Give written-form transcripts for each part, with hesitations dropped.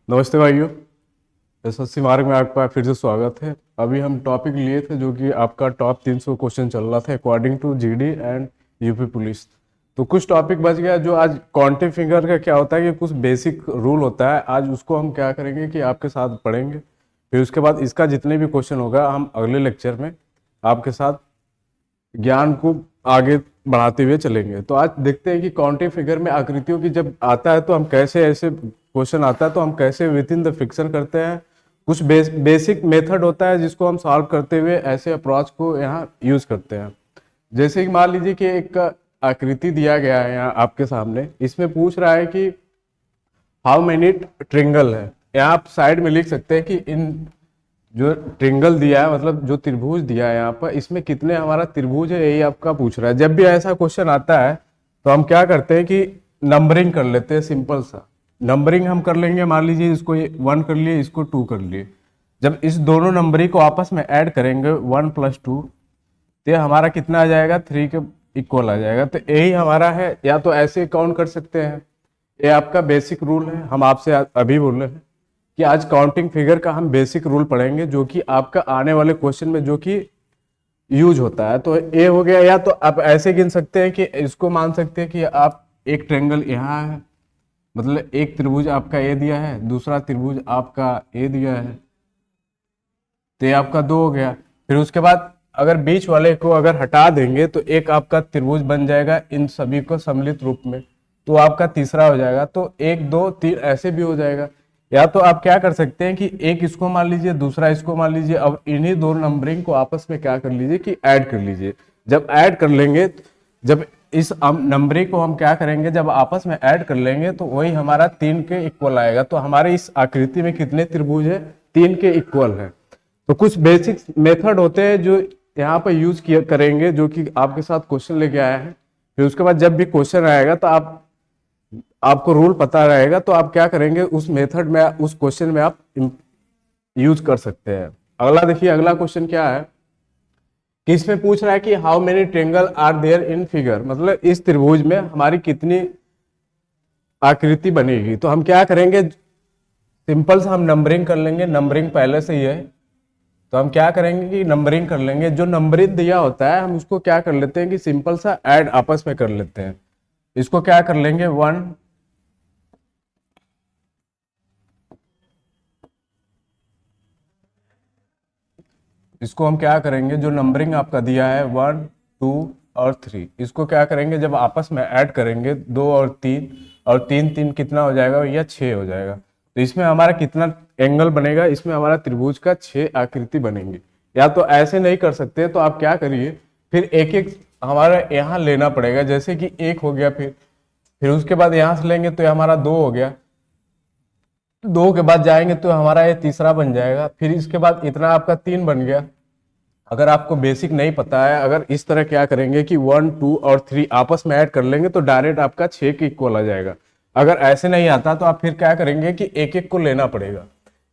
नमस्ते भाइयों। एसएससी मार्ग में आपका फिर से स्वागत है। अभी हम टॉपिक लिए थे जो कि आपका टॉप 300 क्वेश्चन चल रहा था according to GD and UP police. तो कुछ टॉपिक बच गया जो आज क्वांटिम फिंगर का क्या होता है कि कुछ बेसिक रूल होता है, आज उसको हम क्या करेंगे कि आपके साथ पढ़ेंगे। फिर उसके बाद इसका जितने भी क्वेश्चन होगा हम अगले लेक्चर में आपके साथ ज्ञान को आगे बढ़ाते हुए चलेंगे। तो आज देखते हैं कि क्वांटिम फिगर में आकृतियों की जब आता है तो हम कैसे, ऐसे क्वेश्चन आता है तो हम कैसे विद इन द फिक्शन करते हैं। कुछ बेसिक मेथड होता है जिसको हम सॉल्व करते हुए ऐसे अप्रोच को यहाँ यूज करते हैं। जैसे कि मान लीजिए कि एक आकृति दिया गया है यहाँ आपके सामने, इसमें पूछ रहा है कि हाउ मेनी ट्रिंगल है। यहाँ आप साइड में लिख सकते हैं कि इन जो ट्रिंगल दिया है, मतलब जो त्रिभुज दिया है यहाँ पर, इसमें कितने हमारा त्रिभुज है, यही आपका पूछ रहा है। जब भी ऐसा क्वेश्चन आता है तो हम क्या करते हैं कि नंबरिंग कर लेते हैं। सिंपल सा नंबरिंग हम कर लेंगे। मान लीजिए इसको 1 कर लिए, इसको 2 कर लिए। जब इस दोनों नंबरिंग को आपस में ऐड करेंगे 1 + 2, तो ये हमारा कितना आ जाएगा, 3 के इक्वल आ जाएगा। तो यही हमारा है। या तो ऐसे काउंट कर सकते हैं, ये आपका बेसिक रूल है। हम आपसे अभी बोल रहे हैं कि आज काउंटिंग फिगर का हम बेसिक रूल पढ़ेंगे जो कि आपका आने वाले क्वेश्चन में जो कि यूज होता है। तो ए हो गया। या तो आप ऐसे गिन सकते हैं कि इसको मान सकते हैं कि आप एक ट्रायंगल यहाँ है, मतलब एक त्रिभुज आपका ए दिया है, दूसरा त्रिभुज आपका ए दिया है, तो ये आपका 2 हो गया। फिर उसके बाद अगर बीच वाले को अगर हटा देंगे तो एक आपका त्रिभुज बन जाएगा इन सभी को सम्मिलित रूप में, तो आपका तीसरा हो जाएगा। तो 1 2 3 ऐसे भी हो जाएगा। या तो आप क्या कर सकते हैं कि एक इसको मान लीजिए, दूसरा इसको मान लीजिए। अब इन्हीं दो नंबरिंग को आपस में क्या कर लीजिए कि ऐड कर लीजिए। जब ऐड कर लेंगे, जब इस नंबरिंग को हम क्या करेंगे, जब आपस में ऐड कर लेंगे तो वही हमारा 3 के इक्वल आएगा। तो हमारे इस आकृति में कितने त्रिभुज है, 3 के इक्वल है। तो कुछ बेसिक मेथड होते हैं जो यहाँ पर यूज किया करेंगे, जो कि आपके साथ क्वेश्चन लेके आया है। फिर उसके बाद जब भी क्वेश्चन आएगा तो आपको रूल पता रहेगा, तो आप क्या करेंगे उस मेथड में, उस क्वेश्चन में आप यूज कर सकते हैं। अगला देखिए, अगला क्वेश्चन क्या है कि इसमें पूछ रहा है कि how many triangle are there in figure, मतलब इस त्रिभुज में हमारी कितनी आकृति बनेगी। तो हम क्या करेंगे, सिंपल से हम नंबरिंग कर लेंगे। नंबरिंग पहले से ही है, तो हम क्या करेंगे कि नंबरिंग कर लेंगे। जो नंबरिंग दिया होता है हम उसको क्या कर लेते हैं कि सिंपल सा ऐड आपस में कर लेते हैं। इसको क्या कर लेंगे, 1 इसको हम क्या करेंगे, जो नंबरिंग आपका दिया है 1 2 और 3, इसको क्या करेंगे जब आपस में ऐड करेंगे 2 और 3, और 3 3 कितना हो जाएगा भैया, 6 हो जाएगा। तो इसमें हमारा कितना एंगल बनेगा, इसमें हमारा त्रिभुज का 6 आकृति बनेंगी। या तो ऐसे नहीं कर सकते तो आप क्या करिए, फिर एक एक हमारा यहाँ लेना पड़ेगा। जैसे कि 1 हो गया, फिर उसके बाद यहाँ से लेंगे तो ये हमारा 2 हो गया। 2 के बाद जाएंगे तो हमारा ये तीसरा बन जाएगा। फिर इसके बाद इतना आपका 3 बन गया। अगर आपको बेसिक नहीं पता है, अगर इस तरह क्या करेंगे कि 1 2 और 3 आपस में ऐड कर लेंगे तो डायरेक्ट आपका 6 के इक्वल आ जाएगा। अगर ऐसे नहीं आता तो आप फिर क्या करेंगे कि एक एक को लेना पड़ेगा।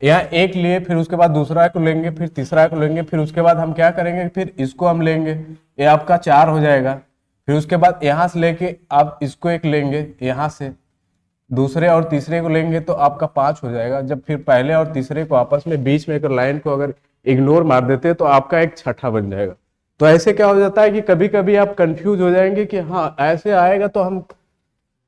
यहाँ एक लिए, फिर उसके बाद दूसरा को लेंगे, फिर तीसरा को लेंगे, फिर उसके बाद हम क्या करेंगे, फिर इसको हम लेंगे, ये आपका 4 हो जाएगा। फिर उसके बाद यहाँ से लेके आप इसको एक लेंगे, यहाँ से दूसरे और तीसरे को लेंगे तो आपका 5 हो जाएगा। जब फिर पहले और तीसरे को आपस में बीच में एक लाइन को अगर इग्नोर मार देते हैं तो आपका एक छठा बन जाएगा। तो ऐसे क्या हो जाता है कि कभी कभी आप कंफ्यूज हो जाएंगे कि हाँ ऐसे आएगा। तो हम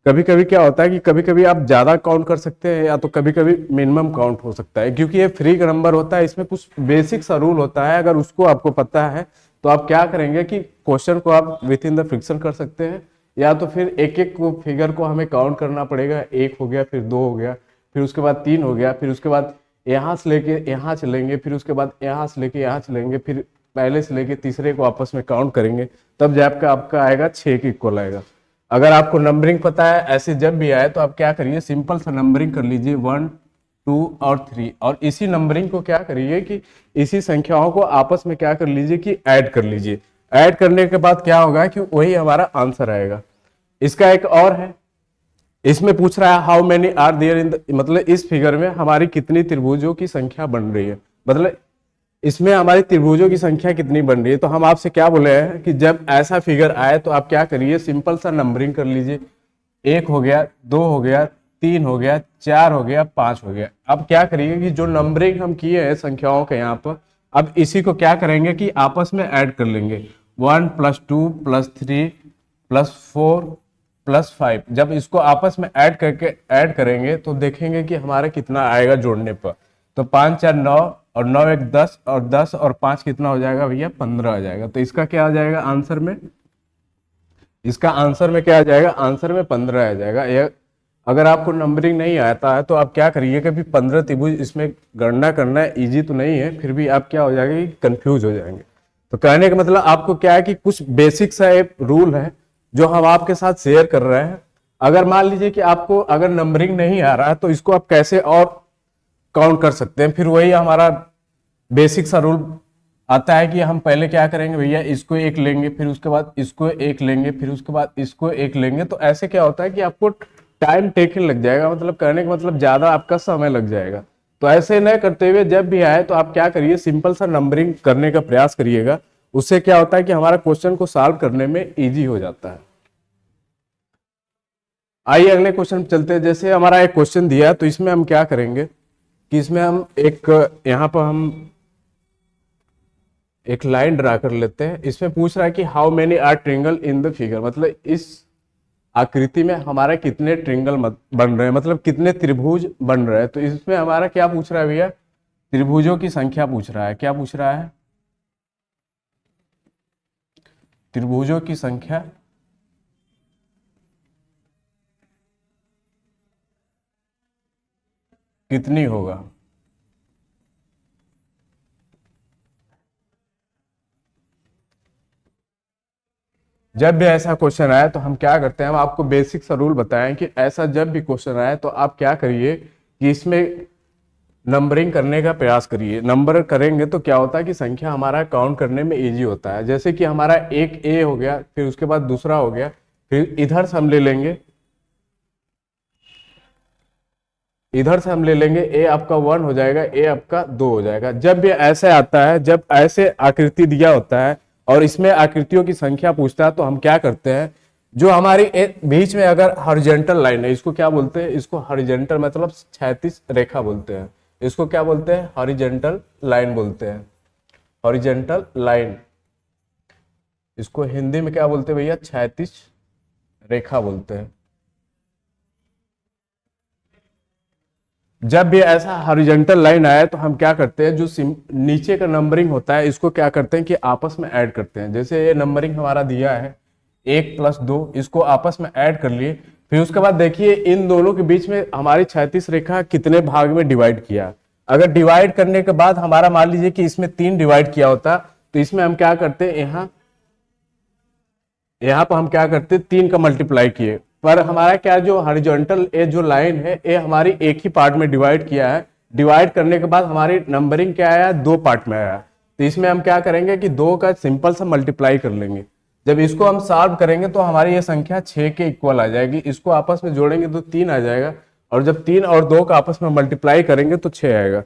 कभी कभी क्या होता है कि कभी कभी आप ज्यादा काउंट कर सकते हैं, या तो कभी कभी मिनिमम काउंट हो सकता है, क्योंकि ये फ्री का नंबर होता है। इसमें कुछ बेसिक सा रूल होता है, अगर उसको आपको पता है तो आप क्या करेंगे कि क्वेश्चन को आप विथ इन द फ्रिक्शन कर सकते हैं। या तो फिर एक एक को फिगर को हमें काउंट करना पड़ेगा। 1 हो गया, फिर 2 हो गया, फिर उसके बाद 3 हो गया, फिर उसके बाद यहाँ से लेके यहाँ चलेंगे, फिर उसके बाद यहाँ से लेके यहाँ चलेंगे, फिर पहले से लेके तीसरे को आपस में काउंट करेंगे, तब जब आपका आएगा 6 के इक्वल आएगा। अगर आपको नंबरिंग पता है, ऐसे जब भी आए तो आप क्या करिए, सिंपल सा नंबरिंग कर लीजिए 1 2 और 3, और इसी नंबरिंग को क्या करिए कि इसी संख्याओं को आपस में क्या कर लीजिए कि ऐड कर लीजिए। ऐड करने के बाद क्या होगा कि वही हमारा आंसर आएगा। इसका एक और है, इसमें पूछ रहा है how many are there in, मतलब इस फिगर में हमारी कितनी त्रिभुजों की संख्या बन रही है, मतलब इसमें हमारी त्रिभुजों की संख्या कितनी बन रही है। तो हम आपसे क्या बोले हैं कि जब ऐसा फिगर आए तो आप क्या करिए, सिंपल सा नंबरिंग कर लीजिए। 1 हो गया, 2 हो गया, 3 हो गया, 4 हो गया, 5 हो गया। अब क्या करिए कि जो नंबरिंग हम किए हैं संख्याओं के यहाँ पर, अब इसी को क्या करेंगे कि आपस में ऐड कर लेंगे। 1 + 2 + 3 + 4 + 5। जब इसको आपस में ऐड करेंगे तो देखेंगे कि हमारे कितना आएगा जोड़ने पर। तो 5 4 9 और 9 1 10 और 10 और 5 कितना हो जाएगा भैया? 15 आ जाएगा। तो इसका क्या आ जाएगा आंसर में? इसका आंसर में क्या आ जाएगा? आंसर में 15 आ जाएगा। ये अगर आपको नंबरिंग नहीं आता है तो आप क्या करिए कि अभी 15 त्रिभुज इसमें गणना करना इजी तो नहीं है, फिर भी आप क्या हो जाएंगे, कंफ्यूज हो जाएंगे। तो कहने का मतलब आपको क्या है कि कुछ बेसिक सा एक रूल है जो हम आपके साथ शेयर कर रहे हैं। अगर मान लीजिए कि आपको अगर नंबरिंग नहीं आ रहा है तो इसको आप कैसे और काउंट कर सकते हैं। फिर वही हमारा बेसिक सा रूल आता है कि हम पहले क्या करेंगे भैया, इसको एक लेंगे, फिर उसके बाद इसको एक लेंगे, फिर उसके बाद इसको एक लेंगे। तो ऐसे क्या होता है कि आपको टाइम टेकन लग जाएगा, मतलब कहने का मतलब ज्यादा आपका समय लग जाएगा। तो ऐसे न करते हुए जब भी आए तो आप क्या करिए, सिंपल सा नंबरिंग करने का प्रयास करिएगा। उससे क्या होता है कि हमारा क्वेश्चन को सॉल्व करने में इजी हो जाता है। आइए अगले क्वेश्चन चलते हैं। जैसे हमारा एक क्वेश्चन दिया है तो इसमें हम क्या करेंगे कि इसमें हम एक यहाँ पर हम एक लाइन ड्रा कर लेते हैं। इसमें पूछ रहा है कि how many are triangle in the figure, मतलब इस आकृति में हमारे कितने ट्रिंगल बन रहे हैं, मतलब कितने त्रिभुज बन रहे हैं। तो इसमें हमारा क्या पूछ रहा है भैया? त्रिभुजों की संख्या पूछ रहा है। क्या पूछ रहा है? त्रिभुजों की संख्या कितनी होगा। जब भी ऐसा क्वेश्चन आए तो हम क्या करते हैं, हम आपको बेसिक सा रूल बताएं कि ऐसा जब भी क्वेश्चन आए तो आप क्या करिए कि इसमें नंबरिंग करने का प्रयास करिए। नंबर करेंगे तो क्या होता है कि संख्या हमारा काउंट करने में इजी होता है। जैसे कि हमारा एक ए हो गया, फिर उसके बाद दूसरा हो गया, फिर इधर से हम ले लेंगे, इधर से हम ले लेंगे, ए आपका 1 हो जाएगा, ए आपका 2 हो जाएगा। जब भी ऐसे आता है, जब ऐसे आकृति दिया होता है और इसमें आकृतियों की संख्या पूछता है तो हम क्या करते हैं, जो हमारी बीच में अगर हॉरिजॉन्टल लाइन है, इसको क्या बोलते हैं? इसको हॉरिजॉन्टल मतलब क्षैतिज रेखा बोलते हैं। इसको क्या बोलते हैं? हॉरिजॉन्टल लाइन बोलते हैं। हॉरिजॉन्टल लाइन, इसको हिंदी में क्या बोलते हैं भैया? क्षैतिज रेखा बोलते हैं। जब भी ऐसा हॉरिजॉन्टल लाइन आया तो हम क्या करते हैं, जो नीचे का नंबरिंग होता है इसको क्या करते हैं कि आपस में ऐड करते हैं। जैसे ये नंबरिंग हमारा दिया है 1 + 2, इसको आपस में ऐड कर लिए। फिर उसके बाद देखिए इन दोनों के बीच में हमारी क्षैतिज रेखा कितने भाग में डिवाइड किया। अगर डिवाइड करने के बाद हमारा मान लीजिए कि इसमें 3 डिवाइड किया होता तो इसमें हम क्या करते हैं, यहाँ पर हम क्या करते हैं 3 का मल्टीप्लाई किए। पर हमारा क्या, जो हॉरिजॉन्टल ये जो लाइन है ये हमारी एक ही पार्ट में डिवाइड किया है। डिवाइड करने के बाद हमारी नंबरिंग क्या आया? 2 पार्ट में आया। तो इसमें हम क्या करेंगे कि 2 का सिंपल सा मल्टीप्लाई कर लेंगे। जब इसको हम सॉल्व करेंगे तो हमारी ये संख्या 6 के इक्वल आ जाएगी। इसको आपस में जोड़ेंगे तो 3 आ जाएगा, और जब 3 और 2 का आपस में मल्टीप्लाई करेंगे तो 6 आएगा।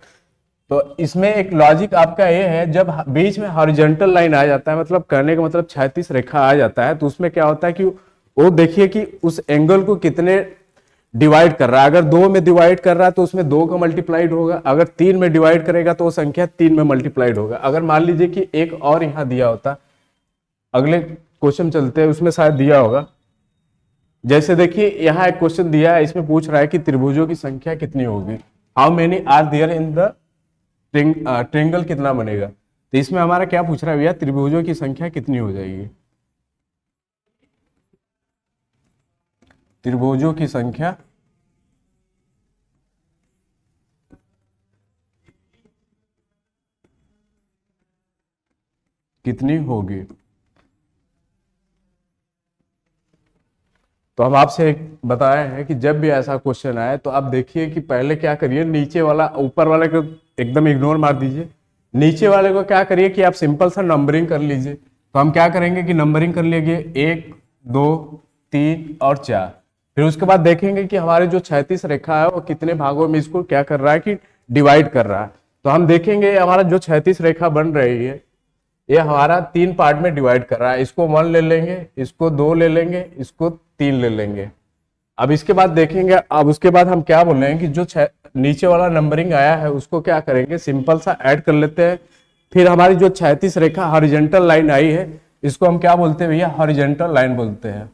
तो इसमें एक लॉजिक आपका ये है, जब बीच में हॉरिजॉन्टल लाइन आ जाता है, मतलब कहने का मतलब क्षैतिज रेखा आ जाता है, तो उसमें क्या होता है कि वो देखिए कि उस एंगल को कितने डिवाइड कर रहा है। अगर 2 में डिवाइड कर रहा है तो उसमें 2 का मल्टीप्लाइड होगा। अगर 3 में डिवाइड करेगा तो वो संख्या 3 में मल्टीप्लाइड होगा। अगर मान लीजिए कि एक और यहाँ दिया होता, अगले क्वेश्चन चलते हैं, उसमें शायद दिया होगा। जैसे देखिए यहाँ एक क्वेश्चन दिया है, इसमें पूछ रहा है कि त्रिभुजों की संख्या कितनी होगी। How many are there in the triangle, कितना बनेगा। तो इसमें हमारा क्या पूछ रहा है भैया? त्रिभुजों की संख्या कितनी हो जाएगी। त्रिभुजों की संख्या कितनी होगी। तो हम आपसे बताए हैं कि जब भी ऐसा क्वेश्चन आए तो आप देखिए कि पहले क्या करिए, नीचे वाला ऊपर वाले को एकदम इग्नोर मार दीजिए। नीचे वाले को क्या करिए कि आप सिंपल सा नंबरिंग कर लीजिए। तो हम क्या करेंगे कि नंबरिंग कर लेंगे 1 2 3 और 4। फिर उसके बाद देखेंगे कि हमारे जो क्षैतिज रेखा है वो कितने भागों में इसको क्या कर रहा है कि डिवाइड कर रहा है। तो हम देखेंगे हमारा जो क्षैतिज रेखा बन रही है ये हमारा 3 पार्ट में डिवाइड कर रहा है। इसको 1 ले लेंगे, इसको 2 ले लेंगे, इसको 3 ले लेंगे। अब इसके बाद देखेंगे, अब उसके बाद हम क्या बोल रहे हैं कि जो नीचे वाला नंबरिंग आया है उसको क्या करेंगे, सिंपल सा ऐड कर लेते हैं। फिर हमारी जो क्षैतिज रेखा हॉरिजॉन्टल लाइन आई है, इसको हम क्या बोलते हैं भैया, हॉरिजॉन्टल लाइन बोलते हैं।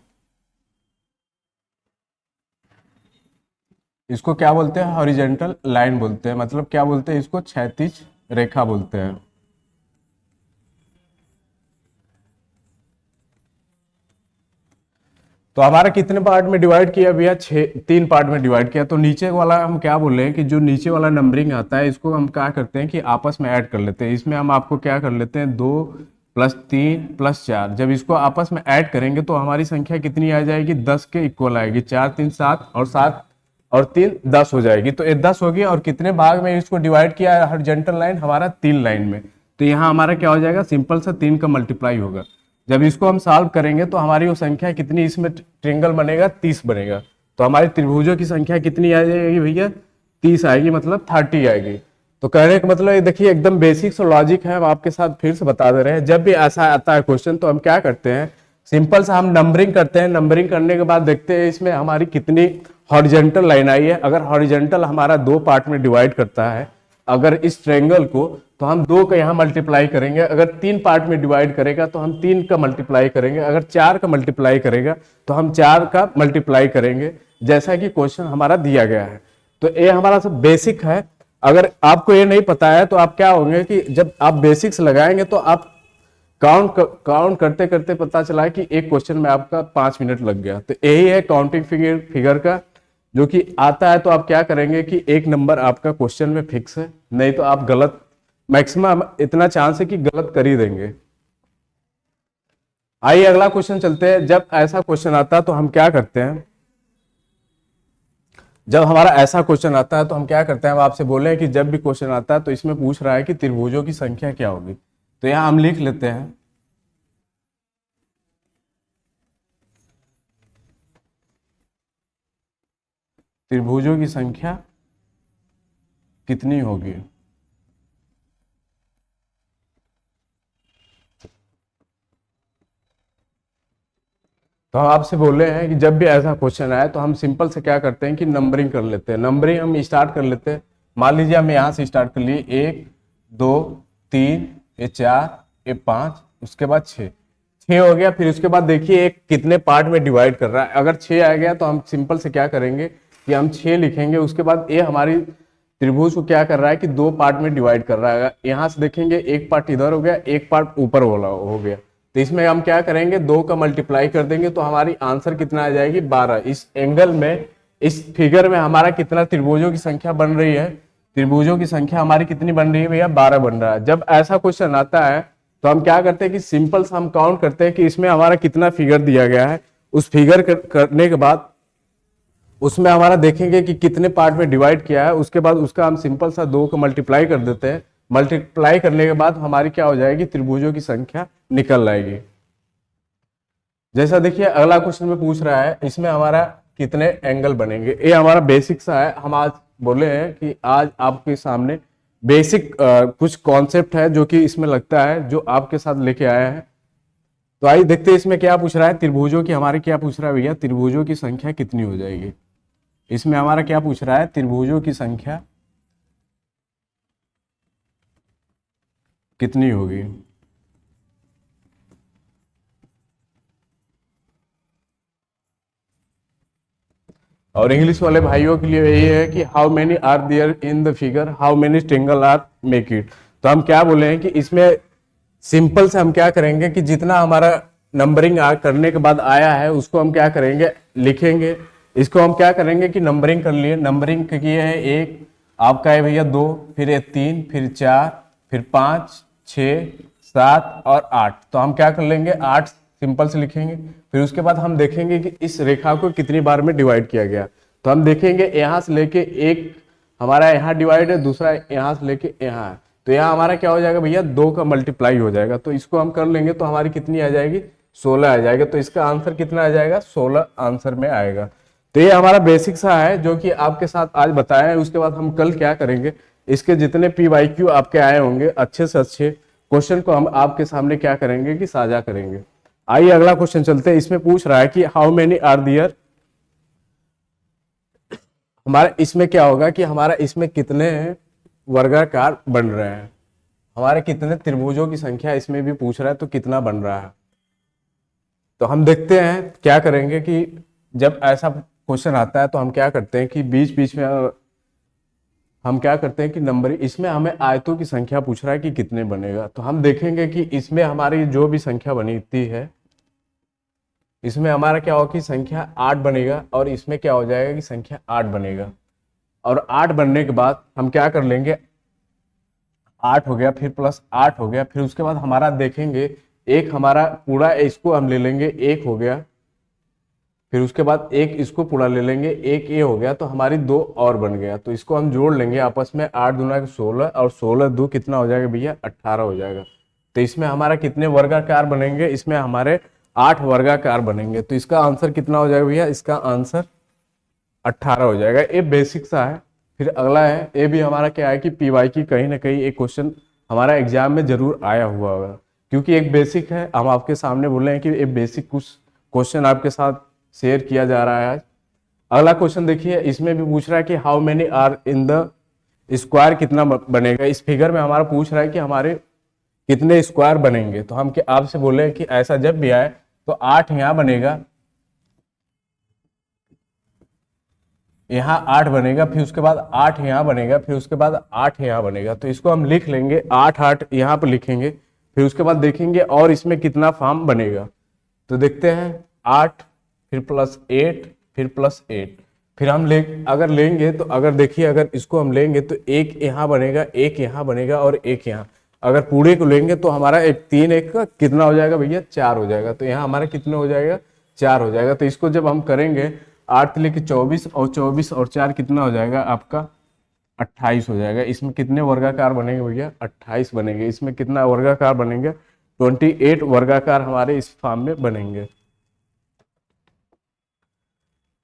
इसको क्या बोलते हैं, हॉरिजॉन्टल लाइन बोलते हैं, मतलब क्या बोलते हैं इसको, क्षैतिज रेखा बोलते हैं। तो हमारा कितने पार्ट में डिवाइड किया भैया, 3 पार्ट में डिवाइड किया। तो नीचे वाला हम क्या बोल रहे हैं कि जो नीचे वाला नंबरिंग आता है इसको हम क्या करते हैं कि आपस में ऐड कर लेते हैं। इसमें हम आपको क्या कर लेते हैं, 2 + 3 + 4। जब इसको आपस में ऐड करेंगे तो हमारी संख्या कितनी आ जाएगी, 10 के इक्वल आएगी। 4 3 7 और 7 और 3 10 हो जाएगी। तो ये 10 होगी। और कितने भाग में इसको डिवाइड किया है हॉरिजॉन्टल लाइन, हमारा 3 लाइन में। तो यहाँ हमारा क्या हो जाएगा, सिंपल सा 3 का मल्टीप्लाई होगा। जब इसको हम सॉल्व करेंगे तो हमारी वो संख्या कितनी, इसमें ट्रिंगल बनेगा 30 बनेगा। तो हमारी त्रिभुजों की संख्या कितनी आ जाएगी भैया, 30 आएगी, मतलब 30 आएगी। तो कहने का मतलब ये देखिए एकदम बेसिक्स और लॉजिक है, हम आपके साथ फिर से बता दे रहे हैं। जब भी ऐसा आता है क्वेश्चन तो हम क्या करते हैं, सिंपल सा हम नंबरिंग करते हैं। नंबरिंग करने के बाद देखते हैं इसमें हमारी कितनी हॉरिजॉन्टल लाइन आई है। अगर हॉरिजॉन्टल हमारा 2 पार्ट में डिवाइड करता है, अगर इस ट्रायंगल को, तो हम 2 का यहाँ मल्टीप्लाई करेंगे। अगर 3 पार्ट में डिवाइड करेगा तो हम 3 का मल्टीप्लाई करेंगे। अगर 4 का मल्टीप्लाई करेगा तो हम 4 का मल्टीप्लाई करेंगे, जैसा कि क्वेश्चन हमारा दिया गया है। तो ये हमारा सब बेसिक है। अगर आपको ये नहीं पता है तो आप क्या होंगे कि जब आप बेसिक्स लगाएंगे तो आप काउंट करते करते पता चला कि एक क्वेश्चन में आपका 5 मिनट लग गया। तो यही है काउंटिंग फिगर का, जो कि आता है तो आप क्या करेंगे कि एक नंबर आपका क्वेश्चन में फिक्स है, नहीं तो आप गलत, मैक्सिमम इतना चांस है कि गलत कर ही देंगे। आइए अगला क्वेश्चन चलते हैं। जब ऐसा क्वेश्चन आता है तो हम क्या करते हैं, जब हमारा ऐसा क्वेश्चन आता है तो हम क्या करते हैं, हम आपसे बोले हैं कि जब भी क्वेश्चन आता है तो इसमें पूछ रहा है कि त्रिभुजों की संख्या क्या होगी। तो यहां हम लिख लेते हैं त्रिभुजों की संख्या कितनी होगी। तो हम आपसे बोल रहे हैं कि जब भी ऐसा क्वेश्चन आए तो हम सिंपल से क्या करते हैं कि नंबरिंग कर लेते हैं। नंबरिंग हम स्टार्ट कर लेते हैं। मान लीजिए हम यहाँ से स्टार्ट कर लिए, 1 2 3 ये 4 ये 5, उसके बाद 6 हो गया। फिर उसके बाद देखिए एक कितने पार्ट में डिवाइड कर रहा है। अगर 6 आ गया तो हम सिंपल से क्या करेंगे कि हम 6 लिखेंगे। उसके बाद ये हमारी त्रिभुज को क्या कर रहा है कि 2 पार्ट में डिवाइड कर रहा है। यहाँ से देखेंगे एक पार्ट इधर हो गया, एक पार्ट ऊपर वाला हो गया। तो इसमें हम क्या करेंगे, 2 का मल्टीप्लाई कर देंगे तो हमारी आंसर कितना आ जाएगी, 12। इस एंगल में, इस फिगर में हमारा कितना त्रिभुजों की संख्या बन रही है, त्रिभुजों की संख्या हमारी कितनी बन रही है भैया, 12 बन रहा है। जब ऐसा क्वेश्चन आता है तो हम क्या करते हैं कि सिंपल सा हम काउंट करते हैं कि इसमें हमारा कितना फिगर दिया गया है। उस फिगर करने के बाद उसमें हमारा देखेंगे कि कितने पार्ट में डिवाइड किया है। उसके बाद उसका हम सिंपल सा 2 का मल्टीप्लाई कर देते हैं। मल्टीप्लाई करने के बाद हमारी क्या हो जाएगी, त्रिभुजों की संख्या निकल आएगी। जैसा देखिए अगला क्वेश्चन में पूछ रहा है इसमें हमारा कितने एंगल बनेंगे। ये हमारा बेसिक सा है। हम आज बोले हैं कि आज आपके सामने बेसिक कुछ कॉन्सेप्ट है जो कि इसमें लगता है, जो आपके साथ लेके आया है। तो आइए देखते हैं इसमें क्या पूछ रहा है, त्रिभुजों की हमारी क्या पूछ रहा है भैया, त्रिभुजों की संख्या कितनी हो जाएगी। इसमें हमारा क्या पूछ रहा है, त्रिभुजों की संख्या कितनी होगी। और इंग्लिश वाले भाइयों के लिए यही है कि how many are there in the figure, how many triangle are make it. तो हम क्या बोले हैं कि इसमें सिंपल से हम क्या करेंगे कि जितना हमारा नंबरिंग करने के बाद आया है उसको हम क्या करेंगे, लिखेंगे। इसको हम क्या करेंगे कि नंबरिंग कर लिए, नंबरिंग किए है, 1 आपका है भैया, 2 फिर 3 फिर 4 फिर 5 6 7 और 8। तो हम क्या कर लेंगे, 8 सिंपल से लिखेंगे। फिर उसके बाद हम देखेंगे कि इस रेखा को कितनी बार में डिवाइड किया गया। तो हम देखेंगे यहाँ से लेके एक हमारा यहाँ डिवाइड है, दूसरा यहाँ से लेके यहाँ है। तो यहाँ हमारा क्या हो जाएगा भैया, 2 का मल्टीप्लाई हो जाएगा। तो इसको हम कर लेंगे तो हमारी कितनी आ जाएगी, 16 आ जाएगा। तो इसका आंसर कितना आ जाएगा, 16 आंसर में आएगा। तो ये हमारा बेसिक सा है जो कि आपके साथ आज बताया है। उसके बाद हम कल क्या करेंगे, इसके जितने PYQ आपके आए होंगे अच्छे से अच्छे क्वेश्चन को हम आपके सामने क्या करेंगे कि साझा करेंगे। आइए अगला क्वेश्चन चलते हैं। इसमें पूछ रहा है कि हाउ मेनी आर देयर हमारा इसमें क्या होगा कि हमारा इसमें कितने वर्गाकार बन रहे हैं, हमारे कितने त्रिभुजों की संख्या इसमें भी पूछ रहा है, तो कितना बन रहा है। तो हम देखते हैं क्या करेंगे कि जब ऐसा क्वेश्चन आता है तो हम क्या करते हैं कि बीच बीच में हम क्या करते हैं कि नंबर, इसमें हमें आयतों की संख्या पूछ रहा है कि कितने बनेगा, तो हम देखेंगे कि इसमें हमारी जो भी संख्या बनती है, इसमें हमारा क्या होगा कि संख्या 8 बनेगा, और इसमें क्या हो जाएगा कि संख्या 8 बनेगा। और 8 बनने के बाद हम क्या कर लेंगे, 8 हो गया, फिर प्लस 8 हो गया, फिर उसके बाद हमारा देखेंगे एक हमारा पूरा, इसको हम ले लेंगे, एक हो गया, फिर उसके बाद एक इसको पूरा ले लेंगे, एक ये हो गया, तो हमारी 2 और बन गया। तो इसको हम जोड़ लेंगे आपस में, 8 दूना 16, और 16 2 कितना हो जाएगा भैया, 18 हो जाएगा। तो इसमें हमारा कितने वर्गाकार बनेंगे, इसमें हमारे 8 वर्गाकार बनेंगे। तो इसका आंसर कितना हो जाएगा भैया, इसका आंसर 18 हो जाएगा। ये बेसिक सा है। फिर अगला है, ये भी हमारा क्या है कि पीवाई की कहीं ना कहीं एक क्वेश्चन हमारा एग्जाम में जरूर आया हुआ होगा, क्योंकि एक बेसिक है। हम आपके सामने बोल रहे हैं कि एक बेसिक कुछ क्वेश्चन आपके साथ शेयर किया जा रहा है आज। अगला क्वेश्चन देखिए, इसमें भी पूछ रहा है कि how many are in the square, कितना बनेगा। इस फिगर में हमारा पूछ रहा है कि हमारे कितने स्क्वायर बनेंगे। तो हम आपसे बोले कि ऐसा जब भी आए तो 8 यहाँ बनेगा, यहाँ 8 बनेगा, फिर उसके बाद 8 यहाँ बनेगा, फिर उसके बाद 8 यहाँ बनेगा। तो इसको हम लिख लेंगे, 8 8 यहाँ पर लिखेंगे, फिर उसके बाद देखेंगे और इसमें कितना फॉर्म बनेगा। तो देखते हैं, 8 फिर प्लस 8 फिर प्लस 8, फिर हम अगर लेंगे तो अगर देखिए, अगर इसको हम लेंगे तो एक यहाँ बनेगा, एक यहाँ बनेगा, और एक यहाँ। अगर पूरे को लेंगे तो हमारा एक 3 1 का कितना हो जाएगा भैया, 4 हो जाएगा। तो यहाँ हमारा कितना हो जाएगा, 4 हो जाएगा। तो इसको जब हम करेंगे 8 लेके 24, और 24 और 4 कितना हो जाएगा आपका, 28 हो जाएगा। इसमें कितने वर्गाकार बनेंगे भैया, 28 बनेंगे। इसमें कितना वर्गाकार बनेंगे, 28 वर्गाकार हमारे इस फॉर्म में बनेंगे।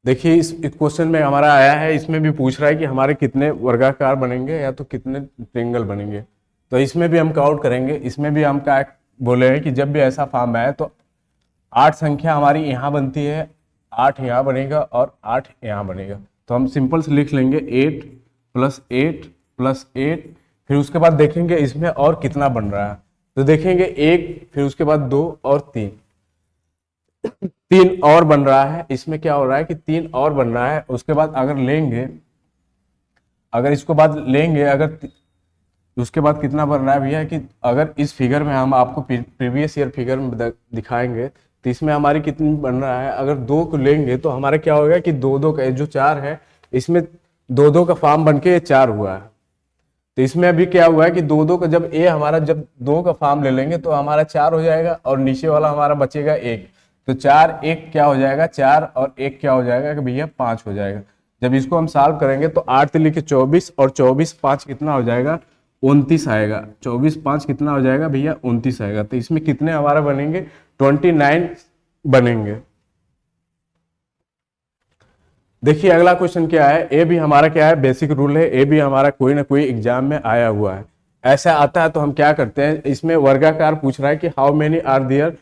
देखिए इस क्वेश्चन में हमारा आया है, इसमें भी पूछ रहा है कि हमारे कितने वर्गाकार बनेंगे या तो कितने ट्रायंगल बनेंगे। तो इसमें भी हम काउंट करेंगे। इसमें भी हम क्या बोले हैं कि जब भी ऐसा फॉर्म आए तो 8 संख्या हमारी यहाँ बनती है, 8 यहाँ बनेगा और 8 यहाँ बनेगा। तो हम सिंपल से लिख लेंगे 8 प्लस 8 प्लस 8, फिर उसके बाद देखेंगे इसमें और कितना बन रहा है। तो देखेंगे 1, फिर उसके बाद 2 और 3 और बन रहा है। इसमें क्या हो रहा है कि 3 और बन रहा है। उसके बाद अगर लेंगे, अगर इसको बाद लेंगे, अगर उसके बाद कितना बन रहा है भैया कि अगर इस फिगर में हम आपको प्रीवियस ईयर फिगर में दिखाएंगे तो इसमें हमारी कितनी बन रहा है। अगर 2 को लेंगे तो हमारा क्या होगा कि 2 2 का जो 4 है, इसमें 2 2 का फॉर्म बन के 4 हुआ है। तो इसमें अभी क्या हुआ है कि 2 2 का जब हमारा जब 2 का फॉर्म ले लेंगे तो हमारा 4 हो जाएगा, और नीचे वाला हमारा बचेगा 1। तो 4 1 क्या हो जाएगा, 4 और 1 क्या हो जाएगा कि भैया 5 हो जाएगा। जब इसको हम सॉल्व करेंगे तो 8 लिखे 24, और 24 5 कितना हो जाएगा, 29 आएगा। 24 5 कितना हो जाएगा भैया, 29 आएगा। तो इसमें कितने हमारा बनेंगे, 29 बनेंगे। देखिए अगला क्वेश्चन क्या है, ये भी हमारा क्या है, बेसिक रूल है। ये भी हमारा कोई ना कोई एग्जाम में आया हुआ है। ऐसा आता है तो हम क्या करते हैं, इसमें वर्गाकार पूछ रहा है कि how many are there,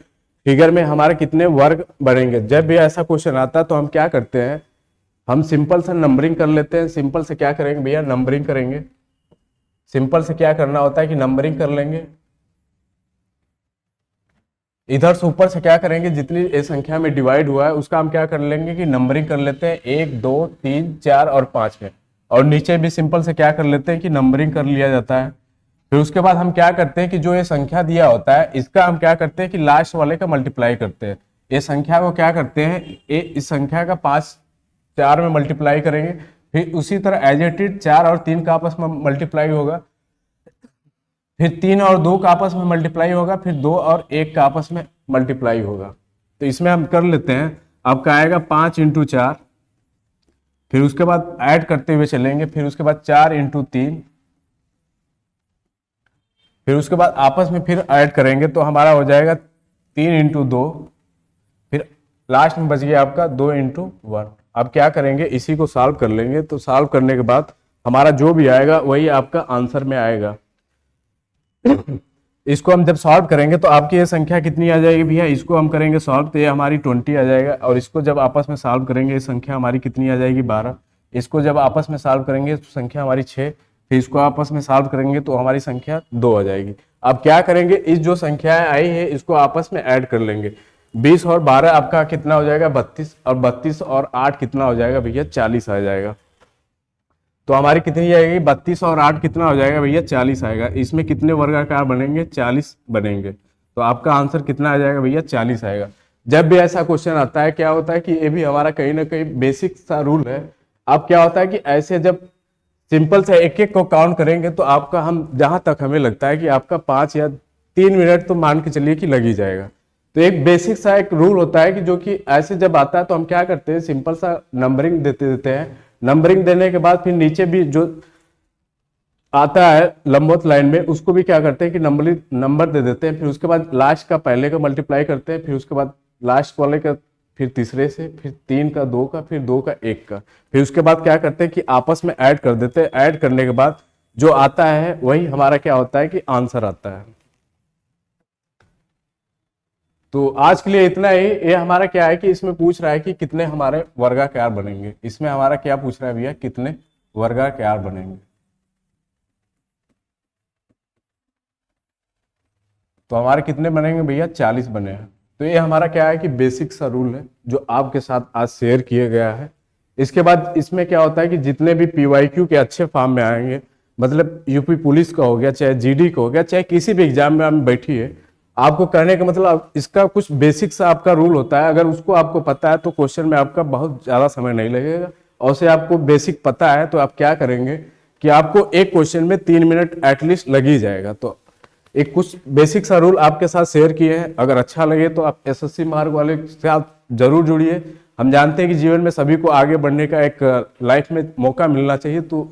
figure में हमारे कितने वर्ग बनेंगे। जब भी ऐसा क्वेश्चन आता है तो हम क्या करते हैं, हम सिंपल से नंबरिंग कर लेते हैं। सिंपल से क्या करेंगे भैया, नंबरिंग करेंगे। सिंपल से क्या करना होता है कि नंबरिंग कर लेंगे। इधर से ऊपर से क्या करेंगे, जितनी ए संख्या में डिवाइड हुआ है उसका हम क्या कर लेंगे कि नंबरिंग कर लेते हैं, 1 2 3 4 और 5 में। और नीचे भी सिंपल से क्या कर लेते हैं कि नंबरिंग कर लिया जाता है। फिर उसके बाद हम क्या करते हैं कि जो ये संख्या दिया होता है इसका हम क्या करते हैं कि लास्ट वाले का मल्टीप्लाई करते हैं। ये संख्या को क्या करते हैं, इस संख्या का 5 4 में मल्टीप्लाई करेंगे। फिर उसी तरह एज इट इज 4 और 3 का आपस में मल्टीप्लाई होगा, फिर 3 और 2 का आपस में मल्टीप्लाई होगा, फिर 2 और 1 का आपस में मल्टीप्लाई होगा। तो इसमें हम कर लेते हैं, आपका आएगा 5 × 4, फिर उसके बाद ऐड करते हुए चलेंगे, फिर उसके बाद 4 × 3, फिर उसके बाद आपस में फिर ऐड करेंगे तो हमारा हो जाएगा 3 × 2, फिर लास्ट में बच गया आपका 2 × 1। अब क्या करेंगे, इसी को सॉल्व कर लेंगे। तो सॉल्व करने के बाद हमारा जो भी आएगा वही आपका आंसर में आएगा। इसको हम जब सॉल्व करेंगे तो आपकी ये संख्या कितनी आ जाएगी भैया, इसको हम करेंगे सॉल्व तो ये हमारी 20 आ जाएगा। और इसको जब आपस में सॉल्व करेंगे ये संख्या हमारी कितनी आ जाएगी, 12। इसको जब आपस में सॉल्व करेंगे तो संख्या हमारी 6, फिर इसको आपस में सॉल्व करेंगे तो हमारी संख्या 2 आ जाएगी। अब क्या करेंगे, इस जो संख्याएं आई है इसको आपस में ऐड कर लेंगे। 20 और 12 आपका कितना हो जाएगा 32, और 32 और 8 कितना हो जाएगा भैया 40 आ जाएगा। तो हमारी कितनी आएगी 32 और 8 कितना हो जाएगा भैया 40 आएगा। इसमें कितने वर्गाकार बनेंगे 40 बनेंगे। तो आपका आंसर कितना आ जाएगा भैया 40 आएगा। जब भी ऐसा क्वेश्चन आता है क्या होता है कि ये भी हमारा कहीं ना कहीं बेसिक सा रूल है। अब क्या होता है कि ऐसे जब सिंपल से एक एक को काउंट करेंगे तो आपका हम जहां तक हमें लगता है कि आपका 5 या 3 मिनट तो मान के चलिए कि लग ही जाएगा। तो एक बेसिक सा एक रूल होता है कि जो कि ऐसे जब आता है तो हम क्या करते हैं सिंपल सा नंबरिंग देते हैं। नंबरिंग देने के बाद फिर नीचे भी जो आता है लंबवत लाइन में उसको भी क्या करते हैं कि नंबर दे देते हैं। फिर उसके बाद लास्ट का पहले का मल्टीप्लाई करते हैं, फिर उसके बाद लास्ट वाले का, फिर तीसरे से, फिर 3 का 2 का, फिर 2 का 1 का, फिर उसके बाद क्या करते हैं कि आपस में ऐड कर देते हैं। ऐड करने के बाद जो आता है वही हमारा क्या होता है कि आंसर आता है। तो आज के लिए इतना ही। ये हमारा क्या है कि इसमें पूछ रहा है कि कितने हमारे वर्गाकार बनेंगे। इसमें हमारा क्या पूछ रहा है भैया, कितने वर्गाकार बनेंगे। तो हमारे कितने बनेंगे भैया 40 बने हैं। तो ये हमारा क्या है कि बेसिक सा रूल है जो आपके साथ आज शेयर किया गया है। इसके बाद इसमें क्या होता है कि जितने भी पीवाईक्यू के अच्छे फॉर्म में आएंगे, मतलब यूपी पुलिस का हो गया, चाहे जीडी का हो गया, चाहे किसी भी एग्जाम में आप बैठिए, आपको करने का मतलब इसका कुछ बेसिक सा आपका रूल होता है। अगर उसको आपको पता है तो क्वेश्चन में आपका बहुत ज़्यादा समय नहीं लगेगा। और से आपको बेसिक पता है तो आप क्या करेंगे कि आपको एक क्वेश्चन में 3 मिनट एटलीस्ट लग ही जाएगा। तो एक कुछ बेसिक सा रूल आपके साथ शेयर किए हैं। अगर अच्छा लगे तो आप एसएससी मार्ग वाले के साथ जरूर जुड़िए। हम जानते हैं कि जीवन में सभी को आगे बढ़ने का एक लाइफ में मौका मिलना चाहिए। तो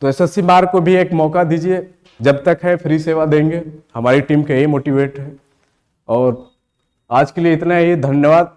एसएससी मार्ग को भी एक मौका दीजिए। जब तक है फ्री सेवा देंगे, हमारी टीम का यही मोटिवेट है। और आज के लिए इतना ही, धन्यवाद।